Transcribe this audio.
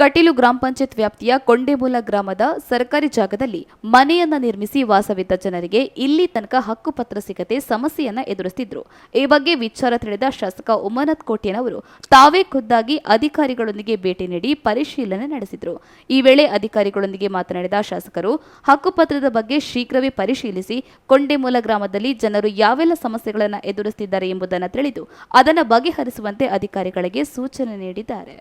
ಕಟೀಲು ಗ್ರಾಮ ಪಂಚಾಯತ್ ವ್ಯಾಪ್ತಿಯ ಕೊಂಡೇಮೂಲ ಗ್ರಾಮದ ಸರ್ಕಾರಿ ಜಾಗದಲ್ಲಿ ಮನೆಯನ್ನ ನಿರ್ಮಿಸಿ ವಾಸವಿದ್ದ ಜನರಿಗೆ ಇಲ್ಲಿ ತನಕ ಹಕ್ಕುಪತ್ರ ಸಿಗದೆ ಸಮಸ್ಯೆಯನ್ನ ಎದುರಿಸುತ್ತಿದ್ರು. ಈ ಬಗ್ಗೆ ವಿಚಾರ ತಿಳಿದ ಶಾಸಕ ಉಮ್ಮನತ್ ಕೋಟ್ಯನವರು ತಾವೇ ಖುದ್ದಾಗಿ ಅಧಿಕಾರಿಗಳೊಂದಿಗೆ ಭೇಟಿ ನೀಡಿ ಪರಿಶೀಲನೆ ನಡೆಸಿದರು. ಈ ವೇಳೆ ಅಧಿಕಾರಿಗಳೊಂದಿಗೆ ಮಾತನಾಡಿದ ಶಾಸಕರು ಹಕ್ಕುಪತ್ರದ ಬಗ್ಗೆ ಶೀಘ್ರವೇ ಪರಿಶೀಲಿಸಿ ಕೊಂಡೇಮೂಲ ಗ್ರಾಮದಲ್ಲಿ ಜನರು ಯಾವೆಲ್ಲ ಸಮಸ್ಯೆಗಳನ್ನು ಎದುರಿಸುತ್ತಿದ್ದಾರೆ ಎಂಬುದನ್ನು ತಿಳಿದು ಅದನ್ನು ಬಗೆಹರಿಸುವಂತೆ ಅಧಿಕಾರಿಗಳಿಗೆ ಸೂಚನೆ ನೀಡಿದ್ದಾರೆ.